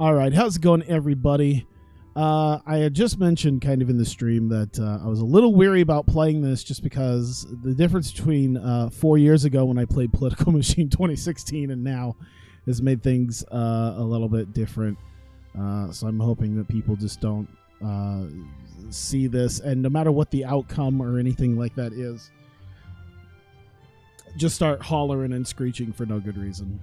All right, how's it going, everybody? I had just mentioned kind of in the stream that I was a little weary about playing this just because the difference between 4 years ago when I played Political Machine 2016 and now has made things a little bit different. So I'm hoping that people just don't see this, and no matter what the outcome or anything like that is, just start hollering and screeching for no good reason.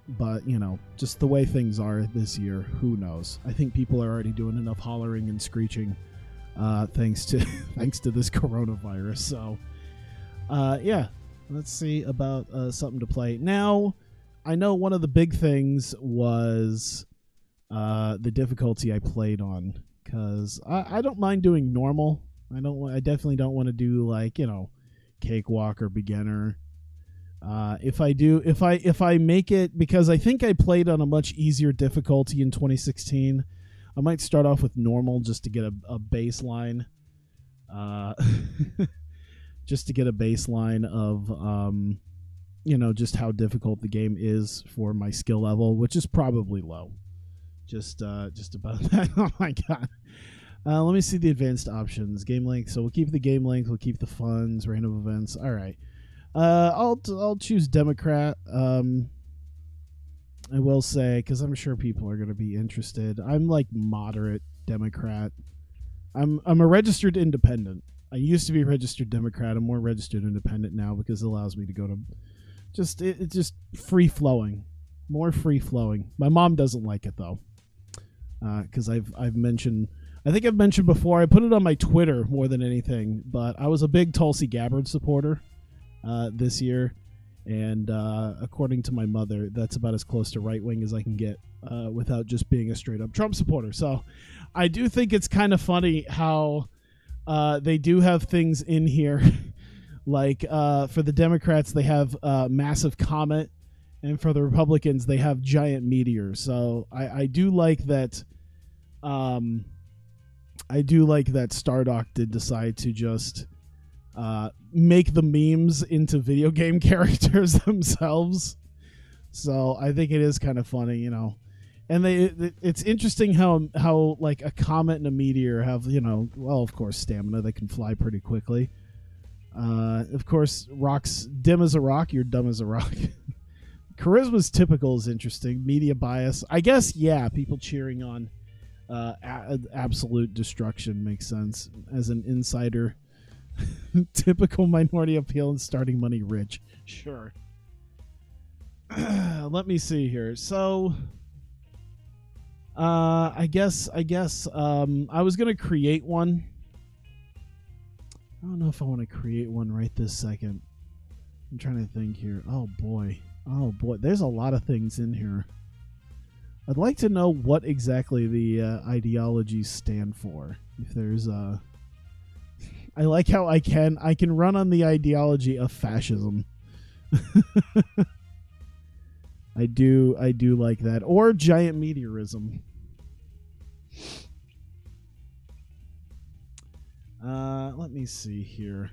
But, you know, just the way things are this year, who knows? I think people are already doing enough hollering and screeching thanks to this coronavirus. So, yeah, let's see about something to play. Now, I know one of the big things was the difficulty I played on, because I don't mind doing normal. I definitely don't want to do, like, you know, cakewalk or beginner. If I make it, because I think I played on a much easier difficulty in 2016, I might start off with normal just to get a baseline, just to get a baseline of, you know, just how difficult the game is for my skill level, which is probably low. Just about that. Oh my god. Let me see the advanced options. Game length. So we'll keep the game length. We'll keep the funds, random events. All right. I'll choose Democrat. I will say, because I'm sure people are going to be interested. I'm like moderate Democrat. I'm a registered independent. I used to be a registered Democrat. I'm more registered independent now because it allows me to go to it's just free flowing, more free flowing. My mom doesn't like it though, because I've mentioned. I think I've mentioned before. I put it on my Twitter more than anything, but I was a big Tulsi Gabbard supporter this year, and according to my mother, that's about as close to right-wing as I can get without just being a straight-up Trump supporter. So I do think it's kind of funny how they do have things in here like for the Democrats they have massive comet, and for the Republicans they have giant meteor. So I do like that Stardock did decide to just make the memes into video game characters themselves. So I think it is kind of funny, you know. And it's interesting how like a comet and a meteor have, you know, well, of course, stamina. They can fly pretty quickly. Of course, rocks dim as a rock, you're dumb as a rock. Charisma's typical is interesting. Media bias, I guess. Yeah, people cheering on absolute destruction makes sense as an insider. Typical minority appeal and starting money rich. Sure. Let me see here. So I guess I was gonna create one. I don't know if I want to create one right this second. I'm trying to think here. Oh boy, there's a lot of things in here. I'd like to know what exactly the ideologies stand for. If there's I like how I can run on the ideology of fascism. I do like that, or giant meteorism. Let me see here.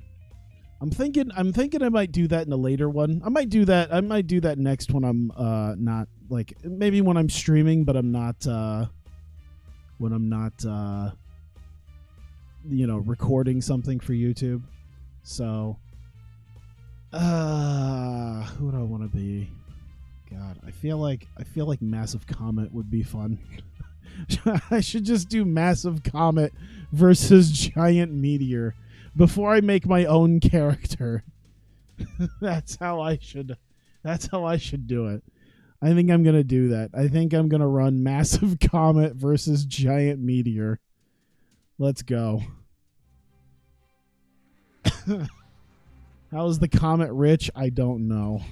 I'm thinking I might do that in a later one. I might do that next when I'm not, like, maybe when I'm streaming, but I'm not when I'm not you know, recording something for YouTube. So who do I want to be? God, I feel like Massive Comet would be fun. I should just do Massive Comet versus Giant Meteor before I make my own character. That's how I should do it. I think I'm going to do that. I think I'm going to run Massive Comet versus Giant Meteor. Let's go. How is the comet rich? I don't know.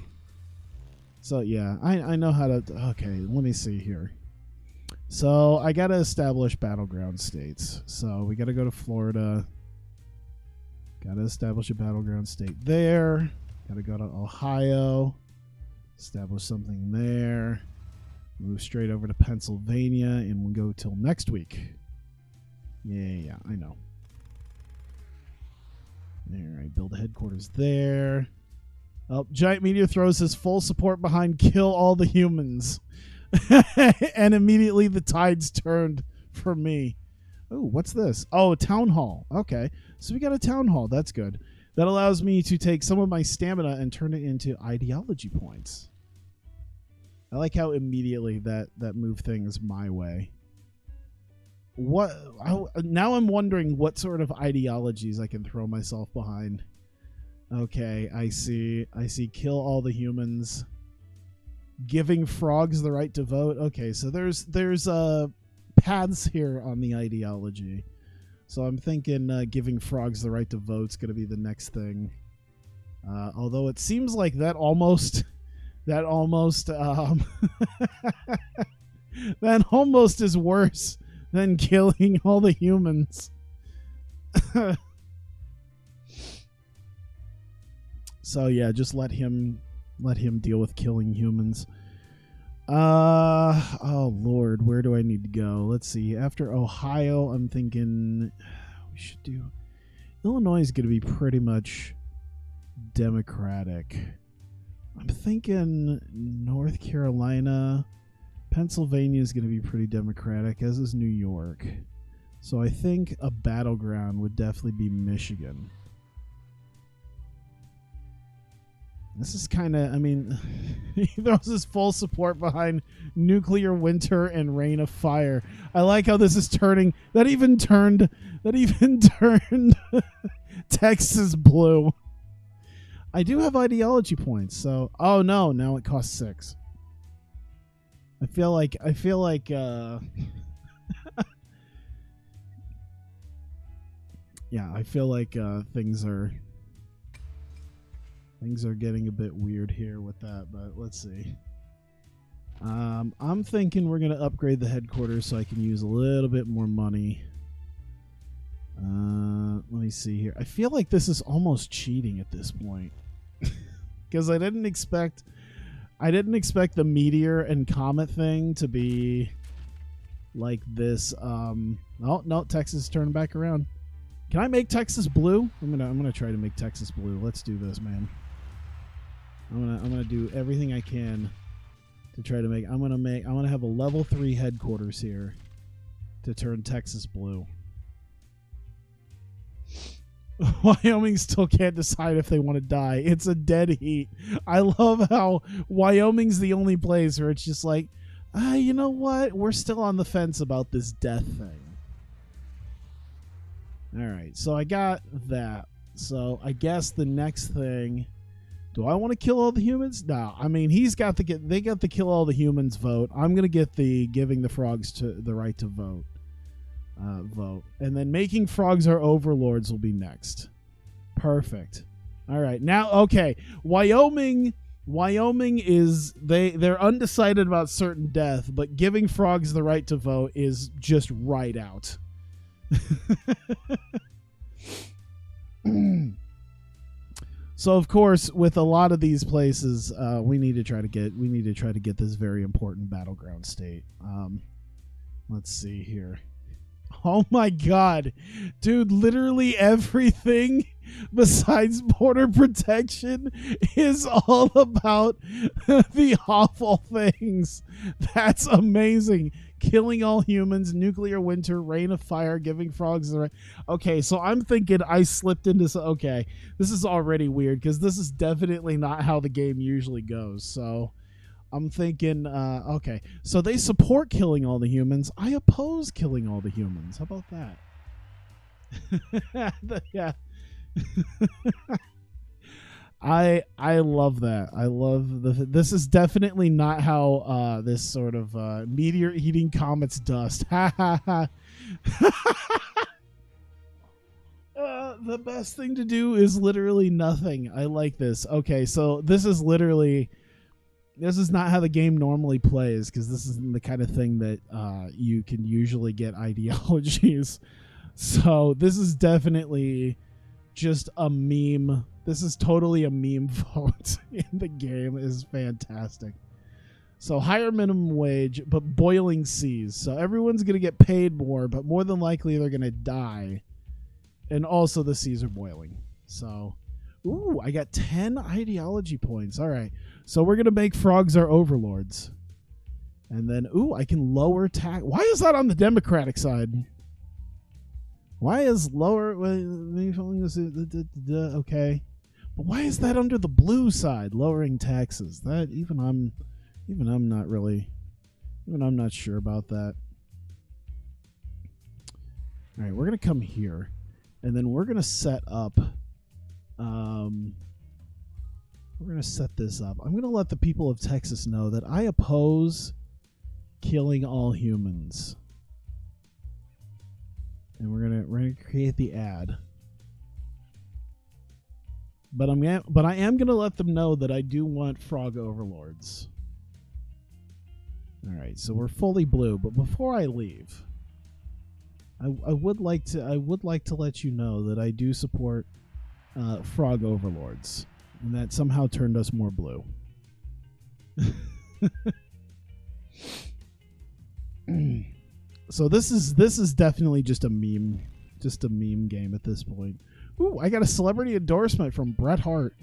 So yeah, I know how to. Okay, let me see here. So I got to establish battleground states. So we got to go to Florida. Got to establish a battleground state there. Got to go to Ohio. Establish something there. Move straight over to Pennsylvania, and we'll go till next week. Yeah, I know. All right, build a headquarters there. Oh, Giant Meteor throws his full support behind kill all the humans. And immediately the tides turned for me. Oh, what's this? Oh, town hall. Okay, so we got a town hall. That's good. That allows me to take some of my stamina and turn it into ideology points. I like how immediately that moved things my way. Now I'm wondering what sort of ideologies I can throw myself behind. Okay, I see. Kill all the humans. Giving frogs the right to vote. Okay, so there's paths here on the ideology. So I'm thinking giving frogs the right to vote is going to be the next thing. Although it seems like that almost that almost is worse than killing all the humans. So yeah, just let him deal with killing humans. Oh Lord, where do I need to go? Let's see. After Ohio, I'm thinking we should do Illinois is going to be pretty much Democratic. I'm thinking North Carolina, Pennsylvania is going to be pretty Democratic, as is New York. So I think a battleground would definitely be Michigan. This is kind of, I mean, he throws his full support behind nuclear winter and rain of fire. I like how this is turning. That even turned Texas blue. I do have ideology points, so oh no, now it costs 6. I feel like yeah, I feel like things are getting a bit weird here with that, but let's see. I'm thinking we're going to upgrade the headquarters so I can use a little bit more money. Let me see here. I feel like this is almost cheating at this point. Because I didn't expect the Meteor and Comet thing to be like this. Oh, no, Texas turned back around. Can I make Texas blue? I'm gonna try to make Texas blue. Let's do this, man. I'm gonna do everything I can to try to make. I'm gonna have a level 3 headquarters here to turn Texas blue. Wyoming still can't decide if they want to die. It's a dead heat. I love how Wyoming's the only place where it's just like, you know what? We're still on the fence about this death thing. All right, so I got that. So I guess the next thing, do I want to kill all the humans? No, I mean they got the kill all the humans vote. I'm gonna get the giving the frogs to the right to vote. Vote, and then making frogs our overlords will be next. Perfect. All right, now okay, Wyoming is they're undecided about certain death, but giving frogs the right to vote is just right out. So of course, with a lot of these places, we need to try to get this very important battleground state. Let's see here. Oh my god, dude, literally everything besides border protection is all about the awful things. That's amazing. Killing all humans, nuclear winter, rain of fire, giving frogs the right. Okay, so I'm thinking I slipped into okay, this is already weird because this is definitely not how the game usually goes. So I'm thinking, okay, so they support killing all the humans. I oppose killing all the humans. How about that? Yeah. I love that. I love this is definitely not how this sort of meteor eating comets dust. Ha ha ha. The best thing to do is literally nothing. I like this. Okay, so this is not how the game normally plays, because this isn't the kind of thing that you can usually get ideologies. So this is definitely just a meme. This is totally a meme vote in the game. It is fantastic. So higher minimum wage, but boiling seas. So everyone's going to get paid more, but more than likely they're going to die. And also the seas are boiling. So, ooh, I got 10 ideology points. All right. So we're going to make frogs our overlords. And then, ooh, I can lower tax. Why is that on the Democratic side? Why is lower? Okay, but why is that under the blue side? Lowering taxes. That even I'm not sure about that. All right, we're gonna come here, and then we're gonna set up. We're gonna set this up. I'm gonna let the people of Texas know that I oppose killing all humans. And we're gonna create the ad. But I am gonna let them know that I do want frog overlords. All right, so we're fully blue. But before I leave, I would like to let you know that I do support frog overlords, and that somehow turned us more blue. So this is definitely just a meme game at this point. Ooh, I got a celebrity endorsement from Bret Hart.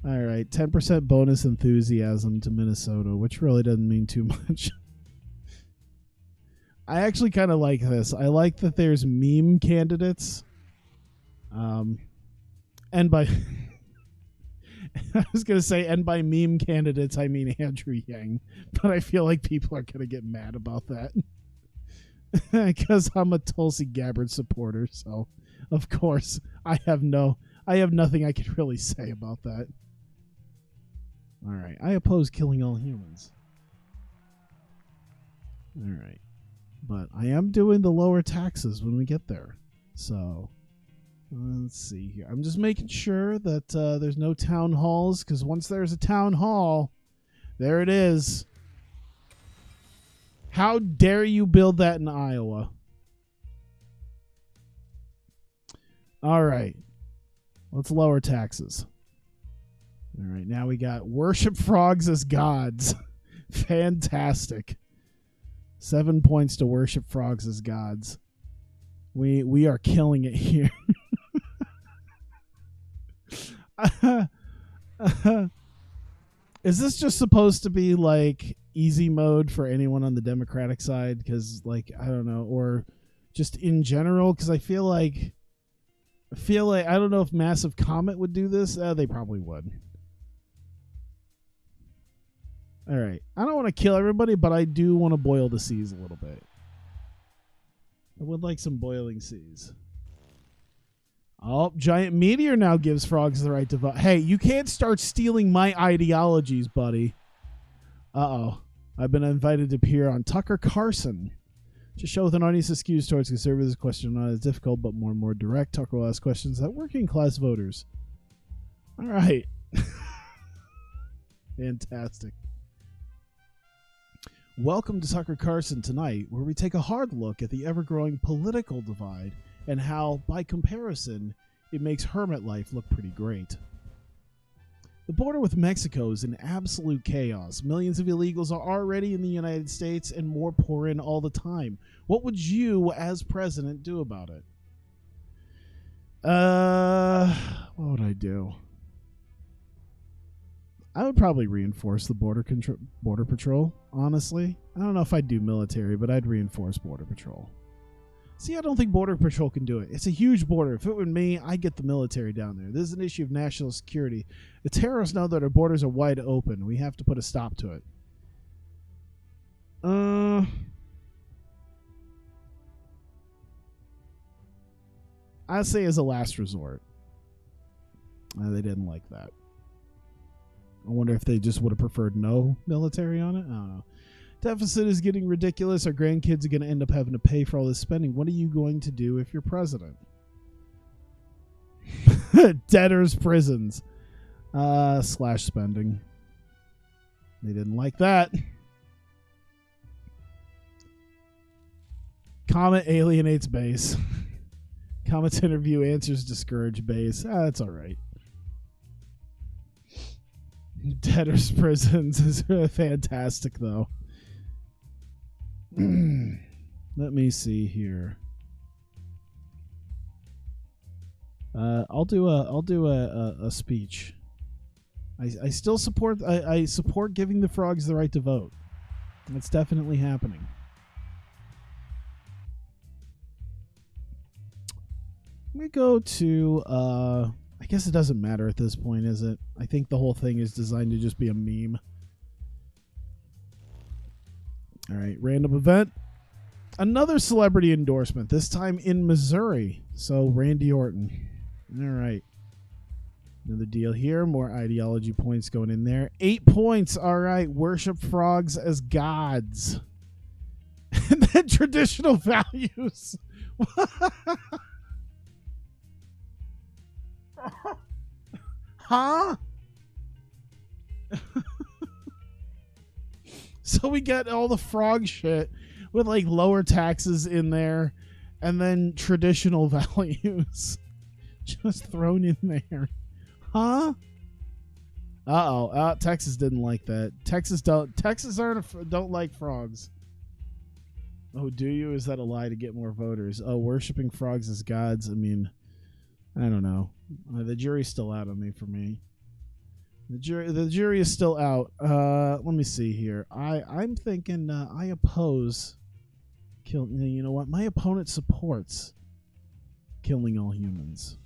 All right, 10% bonus enthusiasm to Minnesota, which really doesn't mean too much. I actually kind of like this. I like that there's meme candidates. And by I was going to say, and by meme candidates, I mean Andrew Yang. But I feel like people are going to get mad about that. Because I'm a Tulsi Gabbard supporter. So, of course, I have nothing I could really say about that. All right. I oppose killing all humans. All right. But I am doing the lower taxes when we get there. So... let's see here. I'm just making sure that there's no town halls, because once there's a town hall, there it is. How dare you build that in Iowa? All right. Let's lower taxes. All right. Now we got worship frogs as gods. Fantastic. 7 points to worship frogs as gods. We are killing it here. Is this just supposed to be like easy mode for anyone on the Democratic side? Because, like, I don't know, or just in general? Because I feel like I don't know if Massive Comet would do this. They probably would. All right, I don't want to kill everybody, but I do want to boil the seas a little bit. I would like some boiling seas. Oh, Giant Meteor now gives frogs the right to vote. Hey, you can't start stealing my ideologies, buddy. Uh-oh. I've been invited to appear on Tucker Carlson. To show with an audience that skews towards conservatives, this question not as difficult, but more and more direct. Tucker will ask questions that working class voters. All right. Fantastic. Welcome to Tucker Carlson Tonight, where we take a hard look at the ever-growing political divide and how, by comparison, it makes hermit life look pretty great. The border with Mexico is in absolute chaos. Millions of illegals are already in the United States, and more pour in all the time. What would you, as president, do about it? What would I do? I would probably reinforce the border patrol, honestly. I don't know if I'd do military, but I'd reinforce border patrol. See, I don't think border patrol can do it. It's a huge border. If it were me, I'd get the military down there. This is an issue of national security. The terrorists know that our borders are wide open. We have to put a stop to it. I'd say as a last resort. They didn't like that. I wonder if they just would have preferred no military on it. I don't know. Deficit is getting ridiculous. Our grandkids are going to end up having to pay for all this spending. What are you going to do if you're president? Debtors' prisons. Slash spending. They didn't like that. Comet alienates base. Comet's interview answers discourage base. That's all right. Debtors' prisons is fantastic, though. Let me see here. I'll do a speech. I still support. I support giving the frogs the right to vote. That's definitely happening. We go to. I guess it doesn't matter at this point, is it? I think the whole thing is designed to just be a meme. All right, random event. Another celebrity endorsement, this time in Missouri. So Randy Orton. All right. Another deal here. More ideology points going in there. 8 points. All right. Worship frogs as gods. And then traditional values. Huh? So we get all the frog shit with like lower taxes in there and then traditional values just thrown in there. Huh? Uh-oh. Texas didn't like that. Texas don't like frogs. Oh, do you? Is that a lie to get more voters? Oh, worshiping frogs as gods. I mean, I don't know. The jury's still out on me for me. The jury is still out. Let me see here. I'm thinking I oppose you know what? My opponent supports killing all humans.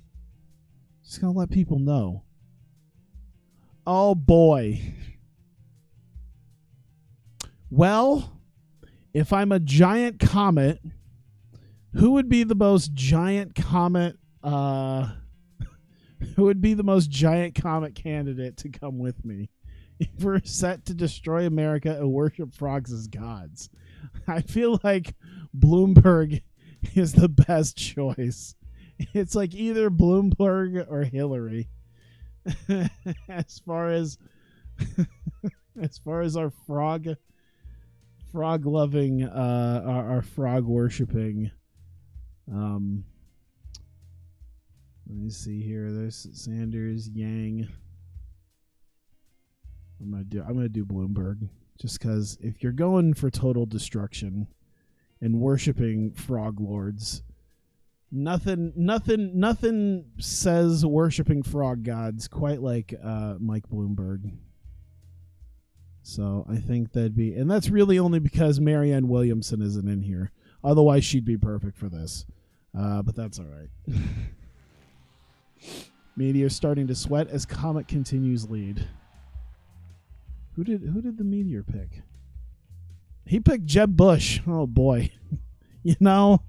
Just gonna let people know. Oh boy. Well, if I'm a giant comet, who would be the most giant comet who would be the most giant comet candidate to come with me if we're set to destroy America and worship frogs as gods? I feel like Bloomberg is the best choice. It's like either Bloomberg or Hillary. as far as our frog loving our frog worshiping let me see here. There's Sanders, Yang. I'm gonna do Bloomberg just because if you're going for total destruction and worshiping frog lords, nothing says worshiping frog gods quite like Mike Bloomberg. So I think that'd be, and that's really only because Marianne Williamson isn't in here. Otherwise, she'd be perfect for this. But that's all right. Meteor starting to sweat as Comet continues lead. Who did the Meteor pick? He picked Jeb Bush. Oh boy. You know.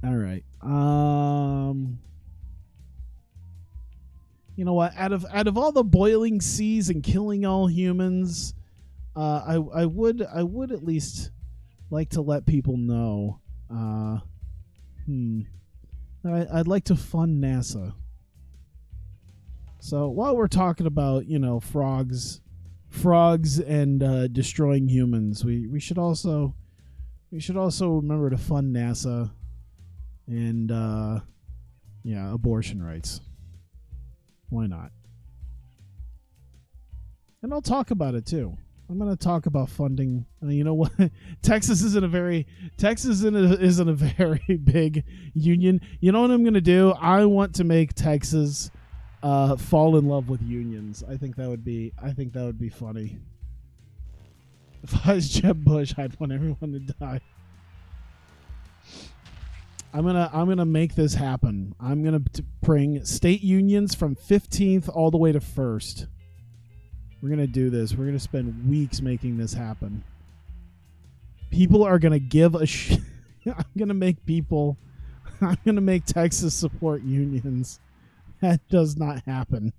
All right. You know what? Out of all the boiling seas and killing all humans, I would at least like to let people know. I'd like to fund NASA. So while we're talking about, you know, frogs and destroying humans, we should also remember to fund NASA and abortion rights. Why not? And I'll talk about it too. I'm going to talk about funding. You know what? Texas isn't a very big union. You know what I'm going to do? I want to make Texas fall in love with unions. I think that would be funny. If I was Jeb Bush, I'd want everyone to die. I'm gonna make this happen. I'm gonna bring state unions from 15th all the way to 1st. We're going to do this. We're going to spend weeks making this happen. People are going to give a shit. I'm going to make Texas support unions. That does not happen.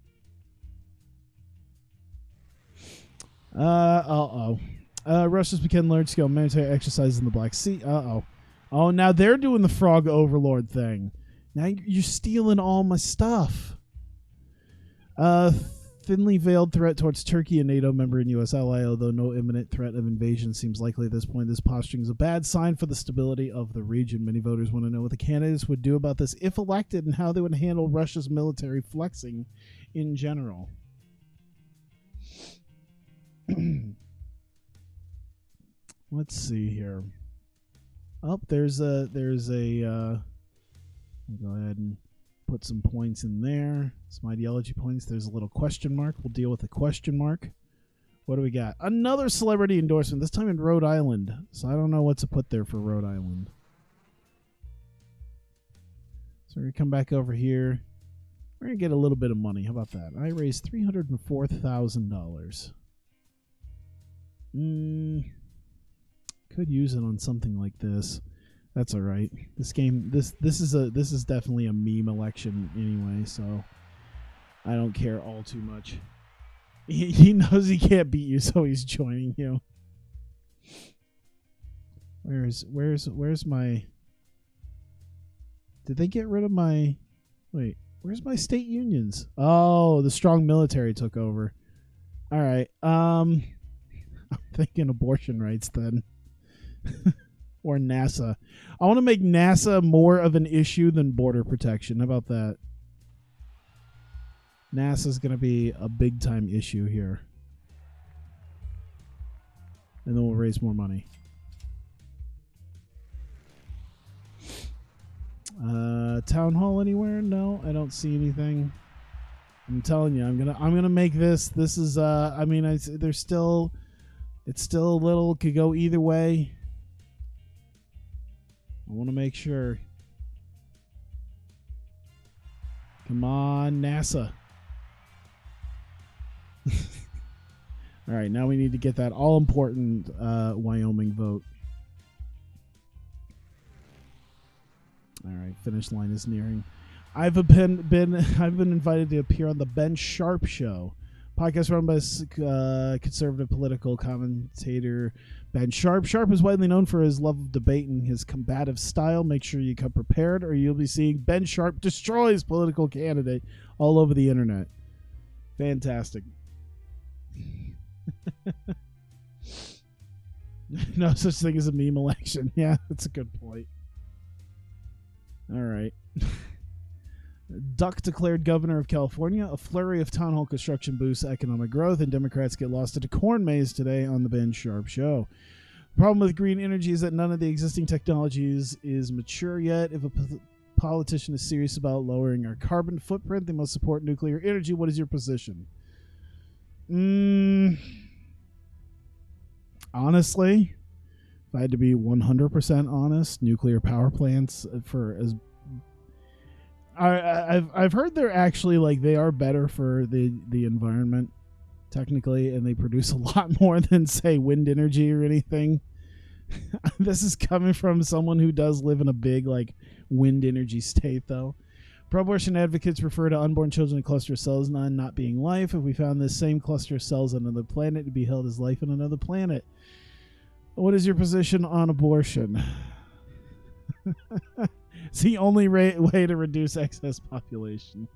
Russia's began large-scale military exercises in the Black Sea. Oh, now they're doing the frog overlord thing. Now you're stealing all my stuff. Thinly veiled threat towards Turkey, a NATO member and U.S. ally, although no imminent threat of invasion seems likely at this point. This posturing is a bad sign for the stability of the region. Many voters want to know what the candidates would do about this if elected and how they would handle Russia's military flexing in general. Let's see here. Oh, there's a. I'll go ahead and put some points in there. Some ideology points. There's a little question mark. We'll deal with the question mark. What do we got? Another celebrity endorsement, this time in Rhode Island. So I don't know what to put there for Rhode Island. So we're going to come back over here. We're going to get a little bit of money. How about that? I raised $304,000. Could use it on something like this. That's all right. This game, this is definitely a meme election anyway, so I don't care all too much. He knows he can't beat you, so he's joining you. Where's my? Did they get rid of my? Wait, where's my state unions? Oh, the strong military took over. All right. I'm thinking abortion rights then. Or NASA. I want to make NASA more of an issue than border protection. How about that? NASA's going to be a big time issue here. And then we'll raise more money. Town hall anywhere? No, I don't see anything. I'm telling you, I'm gonna make this. This is I mean, there's still, it's still a little, could go either way. I want to make sure. Come on, NASA. All right, now we need to get that all important Wyoming vote. All right, finish line is nearing. I've been invited to appear on the Ben Sharp Show, podcast run by conservative political commentator Ben Sharp. Sharp is widely known for his love of debate and his combative style. Make sure you come prepared, or you'll be seeing Ben Sharp destroys political candidate all over the internet. Fantastic. No such thing as a meme election. Yeah, that's a good point. All right. Duck declared governor of California. A flurry of town hall construction boosts economic growth, and Democrats get lost at a corn maze today on the Ben Sharp Show. The problem with green energy is that none of the existing technologies is mature yet. If a politician is serious about lowering our carbon footprint, they must support nuclear energy. What is your position? Honestly, if I had to be 100% honest, nuclear power plants for as I've heard they're actually, like, they are better for the environment technically, and they produce a lot more than, say, wind energy or anything. This is coming from someone who does live in a big, like, wind energy state, though. Pro-abortion advocates refer to unborn children in cluster cells not being life. If we found this same cluster of cells on another planet, it'd be held as life on another planet. What is your position on abortion? It's the only way to reduce excess population.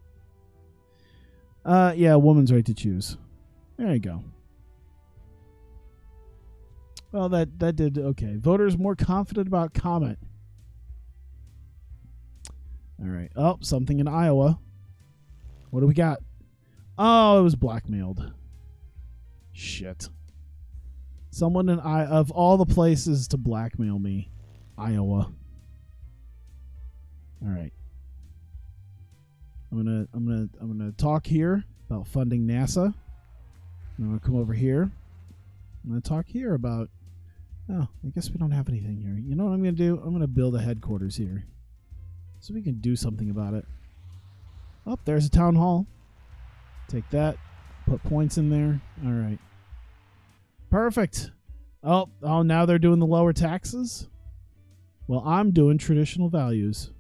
Yeah, a woman's right to choose. There you go. Well, that did okay. Voters more confident about Comet. All right. Oh, something in Iowa. What do we got? Oh, it was blackmailed. Shit. Someone in of all the places to blackmail me, Iowa. All right. I'm gonna talk here about funding NASA. I'm gonna come over here. I'm gonna talk here about. Oh, I guess we don't have anything here. You know what I'm gonna do? I'm gonna build a headquarters here, so we can do something about it. Oh, there's a town hall. Take that. Put points in there. All right. Perfect. Oh, now they're doing the lower taxes. Well, I'm doing traditional values.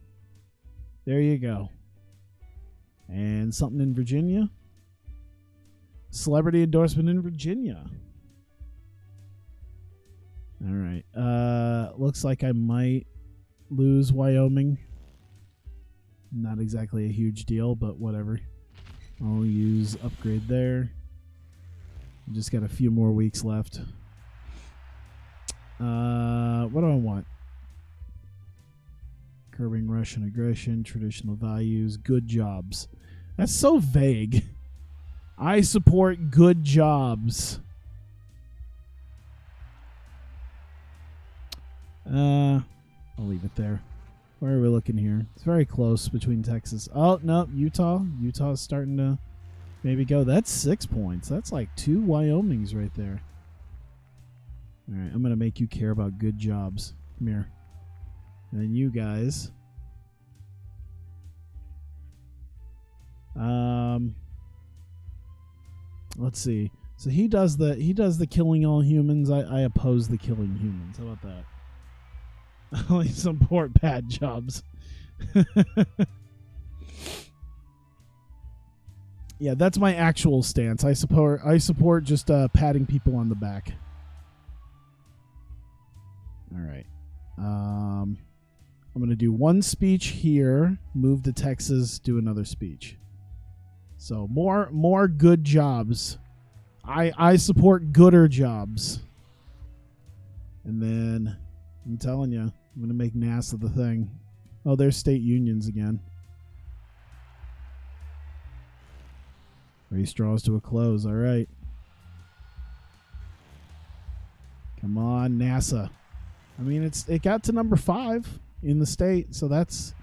There you go. And something in Virginia. Celebrity endorsement in Virginia. All right. Looks like I might lose Wyoming. Not exactly a huge deal, but whatever. I'll use upgrade there. Just got a few more weeks left. What do I want? Curbing Russian aggression, traditional values, good jobs. That's so vague. I support good jobs. I'll leave it there. Where are we looking here? It's very close between Texas. Oh, no, Utah. Utah's starting to maybe go. That's 6 points. That's like 2 Wyomings right there. All right, I'm going to make you care about good jobs. Come here. And then you guys. Let's see. So he does the killing all humans. I oppose the killing humans. How about that? Only support bad jobs. Yeah, that's my actual stance. I support just patting people on the back. All right. I'm going to do one speech here, move to Texas, do another speech. So more good jobs. I support gooder jobs. And then I'm telling you, I'm going to make NASA the thing. Oh, there's state unions again. Race draws to a close. All right. Come on, NASA. I mean, it got to number 5 in the state, so that's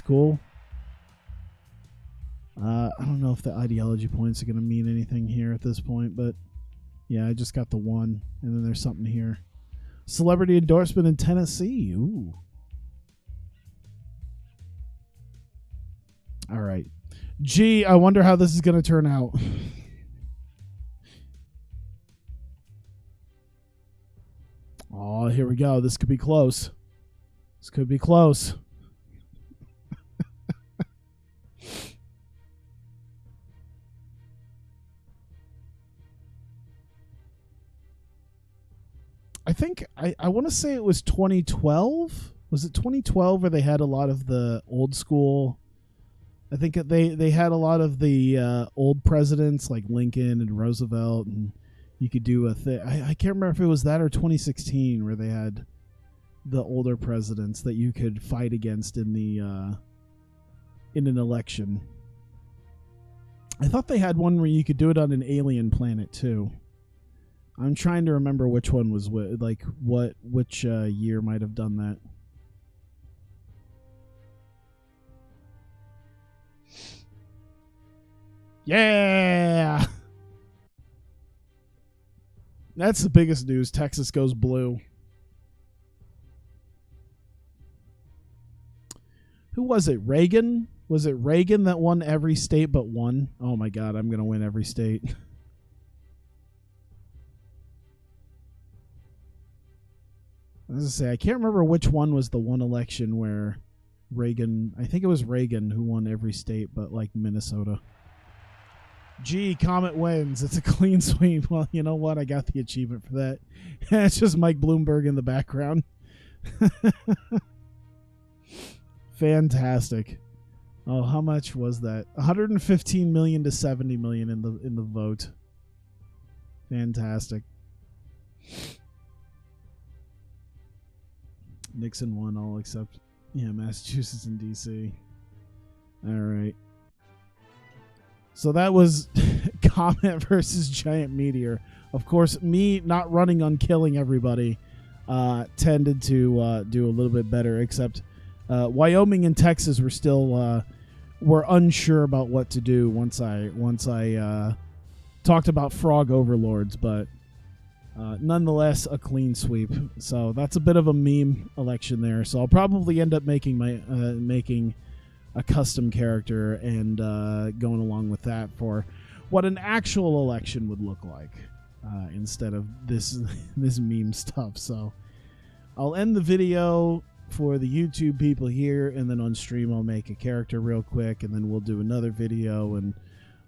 cool. I don't know if the ideology points are going to mean anything here at this point, but yeah, I just got the 1, and then there's something here. Celebrity endorsement in Tennessee. Ooh. All right. Gee, I wonder how this is going to turn out. Oh, here we go. This could be close. This could be close. I think I want to say it was 2012. Was it 2012 where they had a lot of the old school? I think they had a lot of the old presidents like Lincoln and Roosevelt, and you could do a thing. I can't remember if it was that or 2016 where they had the older presidents that you could fight against in the in an election. I thought they had one where you could do it on an alien planet too. I'm trying to remember which one was which year might have done that. Yeah! That's the biggest news. Texas goes blue. Who was it? Reagan? Was it Reagan that won every state but one? Oh my God, I'm going to win every state. I was going to say, I can't remember which one was the one election where Reagan, I think it was Reagan who won every state but like Minnesota. Gee, Comet wins. It's a clean sweep. Well, you know what? I got the achievement for that. It's just Mike Bloomberg in the background. Fantastic. Oh, how much was that? 115 million to 70 million in the vote. Fantastic. Nixon won all except Massachusetts and DC. All right. So that was Comet versus Giant Meteor. Of course, me not running on killing everybody tended to do a little bit better, except Wyoming and Texas were still were unsure about what to do once I talked about frog overlords, but nonetheless a clean sweep. So that's a bit of a meme election there. So I'll probably end up making making a custom character and going along with that for what an actual election would look like instead of this meme stuff. So I'll end the video for the YouTube people here, and then on stream I'll make a character real quick, and then we'll do another video, and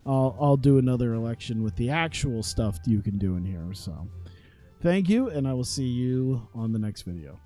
I'll do another election with the actual stuff you can do in here. So thank you, and I will see you on the next video.